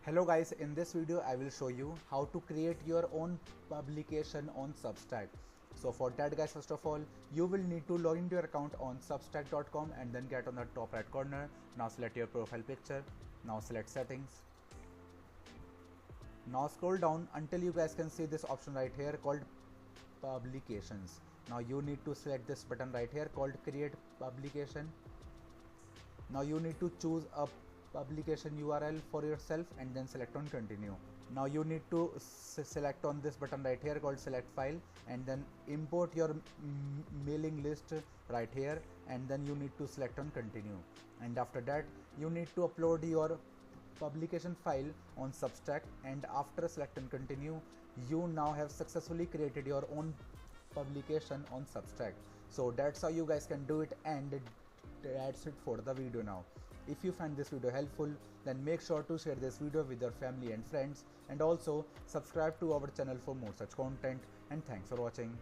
Hello guys, in this video I will show you how to create your own publication on Substack. So for that guys, first of all you will need to log into your account on substack.com and then get on the top right corner. Now select your profile picture. Now select settings. Now scroll down until you guys can see this option right here called publications. Now you need to select this button right here called create publication. Now you need to choose a publication URL for yourself and then select on continue. Now you need to select on this button right here called select file and then import your mailing list right here, and then you need to select on continue. And after that you need to upload your publication file on Substack, and after select and continue you now have successfully created your own publication on Substack. So that's how you guys can do it, and that's it for the video now. If you find this video helpful, then make sure to share this video with your family and friends, and also subscribe to our channel for more such content, and thanks for watching.